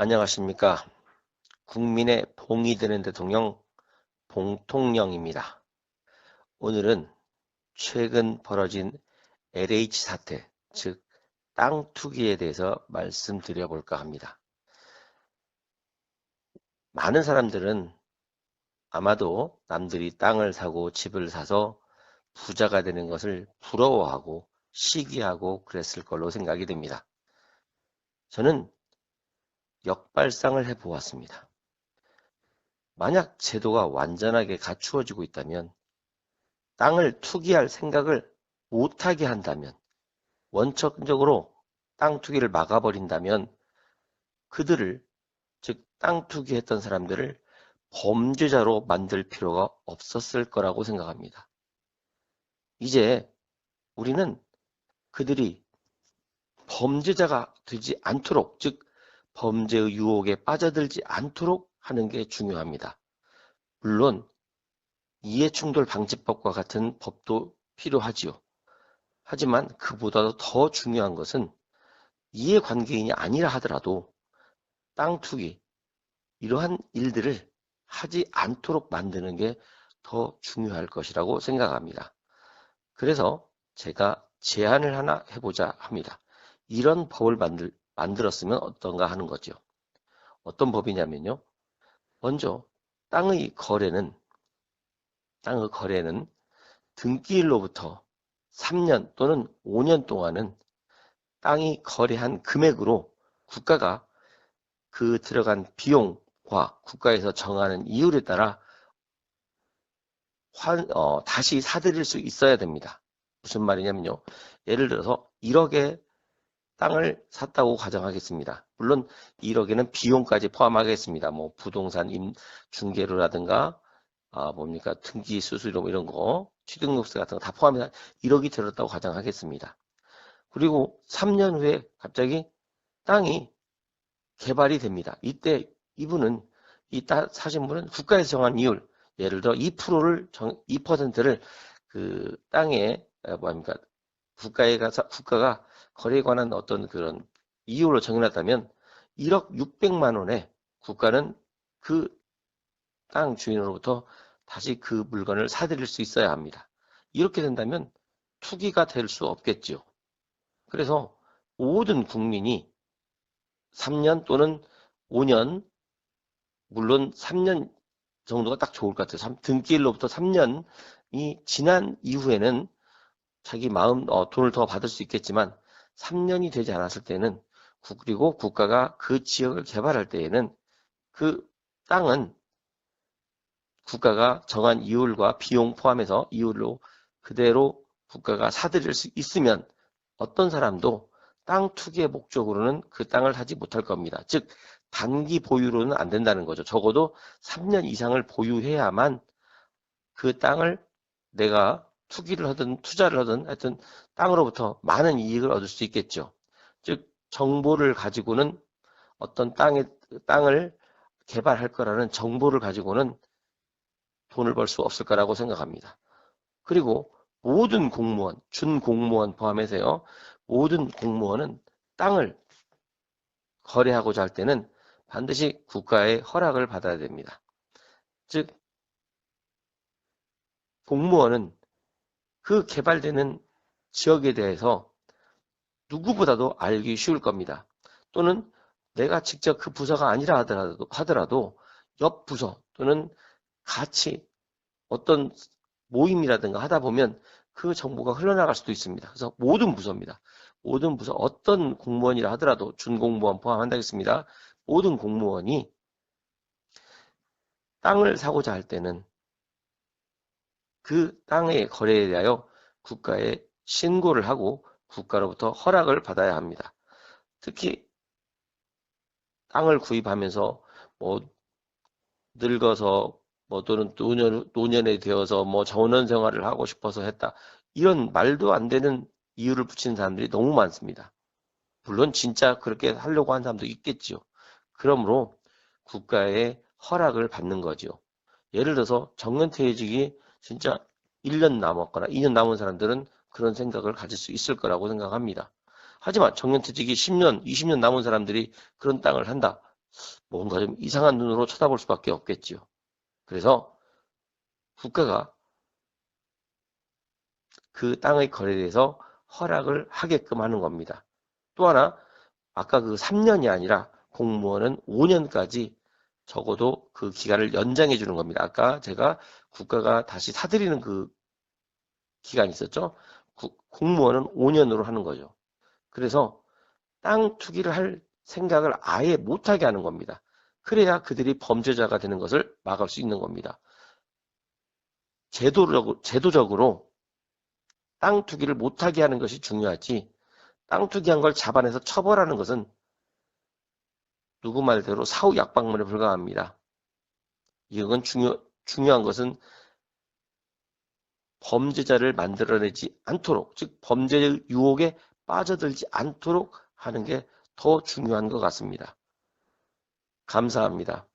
안녕하십니까. 국민의 봉이 되는 대통령 봉통령입니다. 오늘은 최근 벌어진 LH 사태, 즉 땅 투기에 대해서 말씀드려 볼까 합니다. 많은 사람들은 아마도 남들이 땅을 사고 집을 사서 부자가 되는 것을 부러워하고 시기하고 그랬을 걸로 생각이 됩니다. 저는 역발상을 해보았습니다. 만약 제도가 완전하게 갖추어지고 있다면, 땅을 투기할 생각을 못하게 한다면, 원천적으로 땅 투기를 막아버린다면 그들을, 즉 땅 투기했던 사람들을 범죄자로 만들 필요가 없었을 거라고 생각합니다. 이제 우리는 그들이 범죄자가 되지 않도록, 즉 범죄의 유혹에 빠져들지 않도록 하는 게 중요합니다. 물론 이해충돌 방지법과 같은 법도 필요하지요. 하지만 그보다도 더 중요한 것은 이해관계인이 아니라 하더라도 땅 투기, 이러한 일들을 하지 않도록 만드는 게 더 중요할 것이라고 생각합니다. 그래서 제가 제안을 하나 해보자 합니다. 이런 법을 만들었으면 어떤가 하는 거죠. 어떤 법이냐면요. 먼저 땅의 거래는 등기일로부터 3년 또는 5년 동안은 땅이 거래한 금액으로 국가가 그 들어간 비용과 국가에서 정하는 이율에 따라 다시 사들일 수 있어야 됩니다. 무슨 말이냐면요. 예를 들어서 1억의 땅을 샀다고 가정하겠습니다. 물론 1억에는 비용까지 포함하겠습니다. 뭐 부동산 중개료라든가 등기 수수료 이런 거, 취득세 같은 거 다 포함해서 1억이 들었다고 가정하겠습니다. 그리고 3년 후에 갑자기 땅이 개발이 됩니다. 이때 이분은, 이 땅 사신 분은 국가에서 정한 이율, 예를 들어 2%를 그 땅에 국가가 거래에 관한 어떤 그런 이율로 정해놨다면 1억 600만 원에 국가는 그 땅 주인으로부터 다시 그 물건을 사들일 수 있어야 합니다. 이렇게 된다면 투기가 될 수 없겠죠. 그래서 모든 국민이 3년 또는 5년, 물론 3년 정도가 딱 좋을 것 같아요. 등기일로부터 3년이 지난 이후에는 자기 마음 돈을 더 받을 수 있겠지만 3년이 되지 않았을 때는, 그리고 국가가 그 지역을 개발할 때에는 그 땅은 국가가 정한 이율과 비용 포함해서 이율로 그대로 국가가 사들일 수 있으면 어떤 사람도 땅 투기의 목적으로는 그 땅을 하지 못할 겁니다. 즉 단기 보유로는 안 된다는 거죠. 적어도 3년 이상을 보유해야만 그 땅을 내가 투기를 하든 투자를 하든 하여튼 땅으로부터 많은 이익을 얻을 수 있겠죠. 즉 정보를 가지고는, 어떤 땅을 개발할 거라는 정보를 가지고는 돈을 벌 수 없을 거라고 생각합니다. 그리고 모든 공무원, 준공무원 포함해서요, 모든 공무원은 땅을 거래하고자 할 때는 반드시 국가의 허락을 받아야 됩니다. 즉 공무원은 그 개발되는 지역에 대해서 누구보다도 알기 쉬울 겁니다. 또는 내가 직접 그 부서가 아니라 하더라도 옆 부서 또는 같이 어떤 모임이라든가 하다 보면 그 정보가 흘러나갈 수도 있습니다. 그래서 모든 부서입니다. 모든 부서, 어떤 공무원이라 하더라도 준공무원 포함한다겠습니다. 모든 공무원이 땅을 사고자 할 때는 그 땅의 거래에 대하여 국가에 신고를 하고 국가로부터 허락을 받아야 합니다. 특히 땅을 구입하면서 늙어서 또는 노년에 되어서 전원 생활을 하고 싶어서 했다, 이런 말도 안 되는 이유를 붙이는 사람들이 너무 많습니다. 물론 진짜 그렇게 하려고 하는 사람도 있겠지요. 그러므로 국가의 허락을 받는 거죠. 예를 들어서 정년퇴직이 진짜 1년 남았거나 2년 남은 사람들은 그런 생각을 가질 수 있을 거라고 생각합니다. 하지만 정년퇴직이 10년, 20년 남은 사람들이 그런 땅을 한다. 뭔가 좀 이상한 눈으로 쳐다볼 수밖에 없겠지요. 그래서 국가가 그 땅의 거래에 대해서 허락을 하게끔 하는 겁니다. 또 하나, 아까 그 3년이 아니라 공무원은 5년까지 적어도 그 기간을 연장해 주는 겁니다. 아까 제가 국가가 다시 사들이는 그 기간이 있었죠. 공무원은 5년으로 하는 거죠. 그래서 땅 투기를 할 생각을 아예 못하게 하는 겁니다. 그래야 그들이 범죄자가 되는 것을 막을 수 있는 겁니다. 제도적으로 땅 투기를 못하게 하는 것이 중요하지, 땅 투기한 걸 잡아내서 처벌하는 것은 누구 말대로 사후 약방문에 불과합니다. 이건 중요한 것은 범죄자를 만들어내지 않도록, 즉 범죄의 유혹에 빠져들지 않도록 하는 게 더 중요한 것 같습니다. 감사합니다.